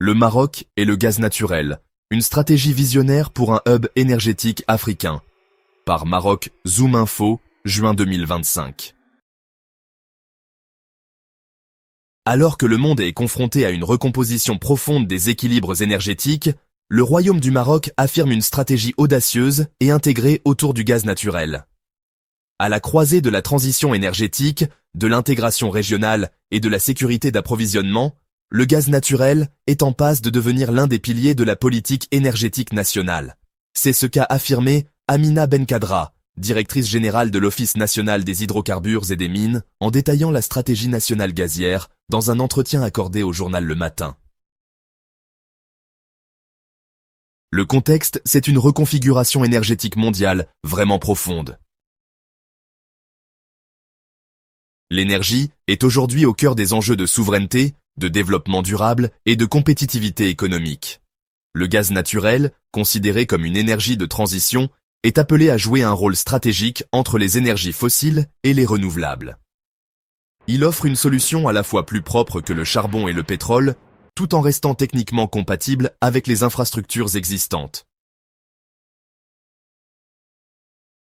Le Maroc et le gaz naturel, une stratégie visionnaire pour un hub énergétique africain. Par Maroc Zoom Info, juin 2025. Alors que le monde est confronté à une recomposition profonde des équilibres énergétiques, le Royaume du Maroc affirme une stratégie audacieuse et intégrée autour du gaz naturel. À la croisée de la transition énergétique, de l'intégration régionale et de la sécurité d'approvisionnement, le gaz naturel est en passe de devenir l'un des piliers de la politique énergétique nationale. C'est ce qu'a affirmé Amina Benkadra, directrice générale de l'Office national des hydrocarbures et des mines, en détaillant la stratégie nationale gazière dans un entretien accordé au journal Le Matin. Le contexte, c'est une reconfiguration énergétique mondiale vraiment profonde. L'énergie est aujourd'hui au cœur des enjeux de souveraineté, de développement durable et de compétitivité économique. Le gaz naturel, considéré comme une énergie de transition, est appelé à jouer un rôle stratégique entre les énergies fossiles et les renouvelables. Il offre une solution à la fois plus propre que le charbon et le pétrole, tout en restant techniquement compatible avec les infrastructures existantes.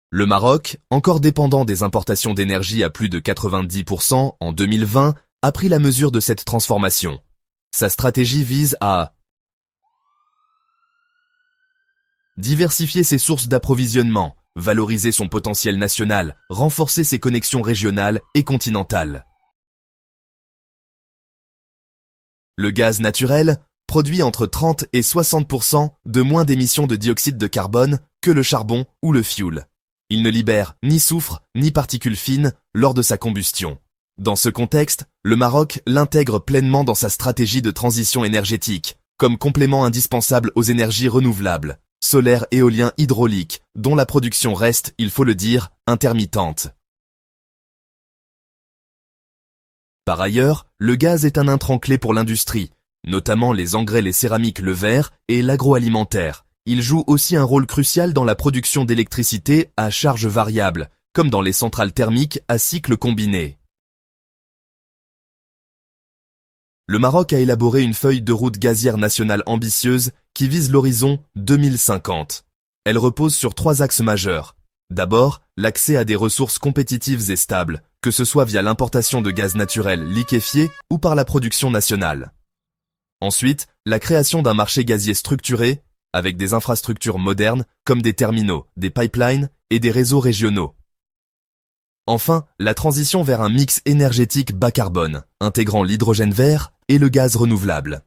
Le Maroc, encore dépendant des importations d'énergie à plus de 90% en 2020, a pris la mesure de cette transformation. Sa stratégie vise à diversifier ses sources d'approvisionnement, valoriser son potentiel national, renforcer ses connexions régionales et continentales. Le gaz naturel produit entre 30 et 60% de moins d'émissions de dioxyde de carbone que le charbon ou le fioul. Il ne libère ni soufre ni particules fines lors de sa combustion. Dans ce contexte, le Maroc l'intègre pleinement dans sa stratégie de transition énergétique, comme complément indispensable aux énergies renouvelables, solaire, éolien, hydraulique, dont la production reste, il faut le dire, intermittente. Par ailleurs, le gaz est un intrant clé pour l'industrie, notamment les engrais, les céramiques, le verre et l'agroalimentaire. Il joue aussi un rôle crucial dans la production d'électricité à charge variable, comme dans les centrales thermiques à cycle combiné. Le Maroc a élaboré une feuille de route gazière nationale ambitieuse qui vise l'horizon 2050. Elle repose sur 3 axes majeurs. D'abord, l'accès à des ressources compétitives et stables, que ce soit via l'importation de gaz naturel liquéfié ou par la production nationale. Ensuite, la création d'un marché gazier structuré, avec des infrastructures modernes comme des terminaux, des pipelines et des réseaux régionaux. Enfin, la transition vers un mix énergétique bas carbone, intégrant l'hydrogène vert et le gaz renouvelable.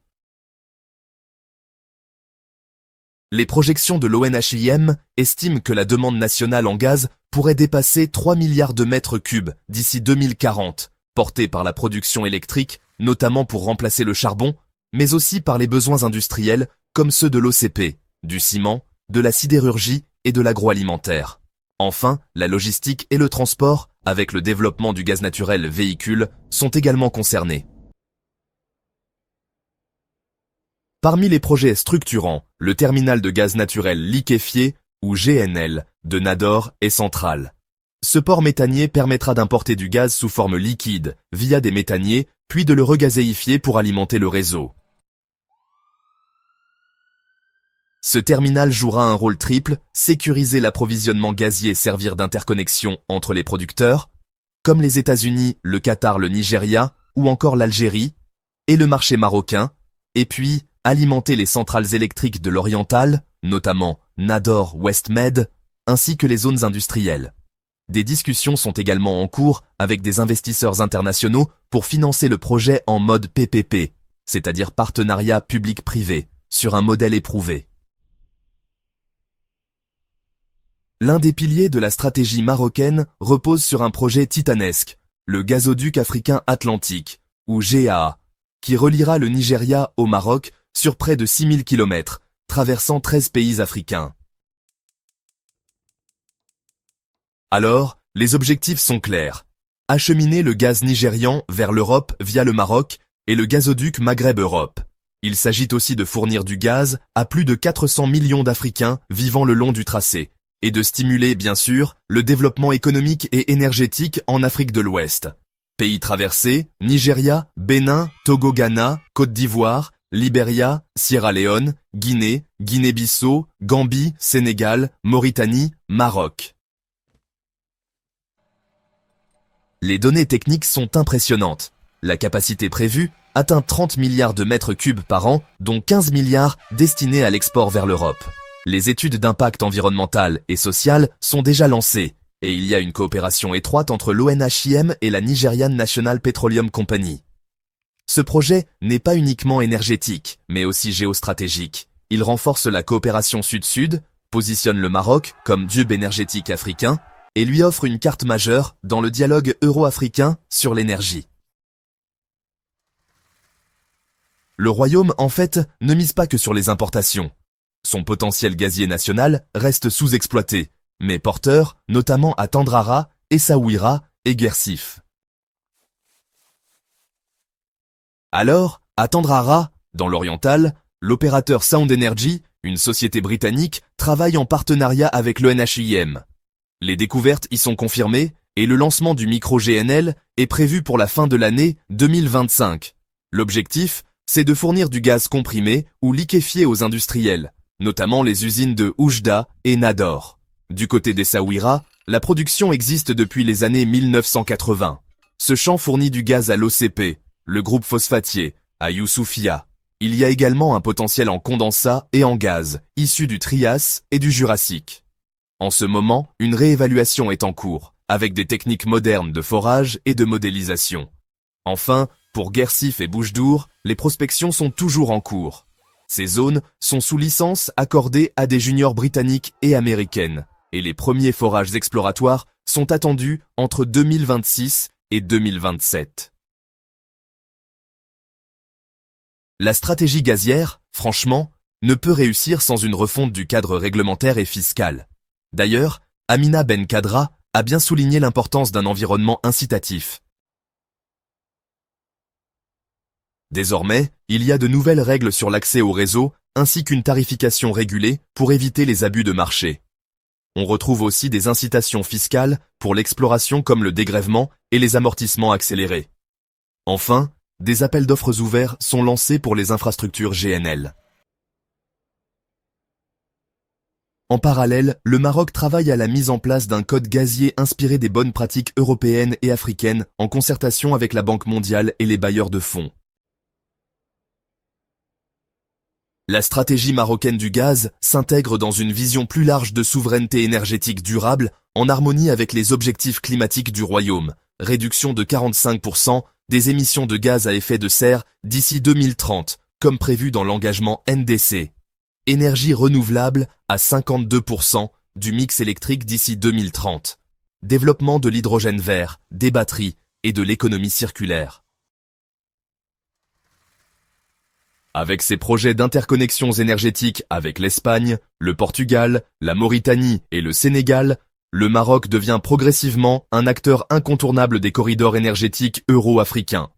Les projections de l'ONHIM estiment que la demande nationale en gaz pourrait dépasser 3 milliards de mètres cubes d'ici 2040, portée par la production électrique, notamment pour remplacer le charbon, mais aussi par les besoins industriels comme ceux de l'OCP, du ciment, de la sidérurgie et de l'agroalimentaire. Enfin, la logistique et le transport, avec le développement du gaz naturel véhicule, sont également concernés. Parmi les projets structurants, le terminal de gaz naturel liquéfié, ou GNL, de Nador est central. Ce port méthanier permettra d'importer du gaz sous forme liquide, via des méthaniers, puis de le regazéifier pour alimenter le réseau. Ce terminal jouera un rôle triple, sécuriser l'approvisionnement gazier et servir d'interconnexion entre les producteurs, comme les États-Unis, le Qatar, le Nigeria ou encore l'Algérie, et le marché marocain, et puis alimenter les centrales électriques de l'Oriental, notamment Nador, West Med, ainsi que les zones industrielles. Des discussions sont également en cours avec des investisseurs internationaux pour financer le projet en mode PPP, c'est-à-dire partenariat public-privé, sur un modèle éprouvé. L'un des piliers de la stratégie marocaine repose sur un projet titanesque, le gazoduc africain atlantique, ou GAA, qui reliera le Nigeria au Maroc sur près de 6000 km, traversant 13 pays africains. Alors, les objectifs sont clairs. Acheminer le gaz nigérian vers l'Europe via le Maroc et le gazoduc Maghreb-Europe. Il s'agit aussi de fournir du gaz à plus de 400 millions d'Africains vivant le long du tracé, et de stimuler, bien sûr, le développement économique et énergétique en Afrique de l'Ouest. Pays traversés, Nigeria, Bénin, Togo, Ghana, Côte d'Ivoire, Libéria, Sierra Leone, Guinée, Guinée-Bissau, Gambie, Sénégal, Mauritanie, Maroc. Les données techniques sont impressionnantes. La capacité prévue atteint 30 milliards de mètres cubes par an, dont 15 milliards destinés à l'export vers l'Europe. Les études d'impact environnemental et social sont déjà lancées, et il y a une coopération étroite entre l'ONHIM et la Nigerian National Petroleum Company. Ce projet n'est pas uniquement énergétique, mais aussi géostratégique. Il renforce la coopération sud-sud, positionne le Maroc comme hub énergétique africain, et lui offre une carte majeure dans le dialogue euro-africain sur l'énergie. Le Royaume, en fait, ne mise pas que sur les importations. Son potentiel gazier national reste sous-exploité, mais porteur, notamment à Tendrara, Essaouira et Guersif. Alors, à Tendrara, dans l'oriental, l'opérateur Sound Energy, une société britannique, travaille en partenariat avec l'ONHIM. Les découvertes y sont confirmées et le lancement du micro-GNL est prévu pour la fin de l'année 2025. L'objectif, c'est de fournir du gaz comprimé ou liquéfié aux industriels, notamment les usines de Oujda et Nador. Du côté d'Essaouira, la production existe depuis les années 1980. Ce champ fournit du gaz à l'OCP, le groupe phosphatier, à Youssoufia. Il y a également un potentiel en condensat et en gaz, issu du Trias et du Jurassique. En ce moment, une réévaluation est en cours, avec des techniques modernes de forage et de modélisation. Enfin, pour Guersif et Boujdour, les prospections sont toujours en cours. Ces zones sont sous licence accordée à des juniors britanniques et américaines, et les premiers forages exploratoires sont attendus entre 2026 et 2027. La stratégie gazière, franchement, ne peut réussir sans une refonte du cadre réglementaire et fiscal. D'ailleurs, Amina Ben Kadra a bien souligné l'importance d'un environnement incitatif. Désormais, il y a de nouvelles règles sur l'accès au réseau ainsi qu'une tarification régulée pour éviter les abus de marché. On retrouve aussi des incitations fiscales pour l'exploration comme le dégrèvement et les amortissements accélérés. Enfin, des appels d'offres ouverts sont lancés pour les infrastructures GNL. En parallèle, le Maroc travaille à la mise en place d'un code gazier inspiré des bonnes pratiques européennes et africaines en concertation avec la Banque mondiale et les bailleurs de fonds. La stratégie marocaine du gaz s'intègre dans une vision plus large de souveraineté énergétique durable en harmonie avec les objectifs climatiques du Royaume, réduction de 45% des émissions de gaz à effet de serre d'ici 2030, comme prévu dans l'engagement NDC. Énergie renouvelable à 52% du mix électrique d'ici 2030. Développement de l'hydrogène vert, des batteries et de l'économie circulaire. Avec ses projets d'interconnexions énergétiques avec l'Espagne, le Portugal, la Mauritanie et le Sénégal, le Maroc devient progressivement un acteur incontournable des corridors énergétiques euro-africains.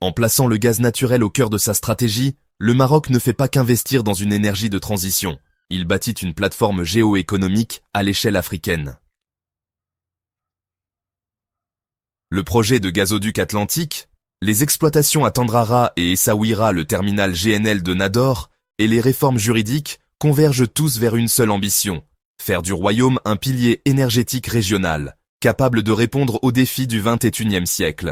En plaçant le gaz naturel au cœur de sa stratégie, le Maroc ne fait pas qu'investir dans une énergie de transition. Il bâtit une plateforme géoéconomique à l'échelle africaine. Le projet de gazoduc atlantique, les exploitations à Tendrara et Essaouira, le terminal GNL de Nador, et les réformes juridiques convergent tous vers une seule ambition, faire du Royaume un pilier énergétique régional, capable de répondre aux défis du XXIe siècle.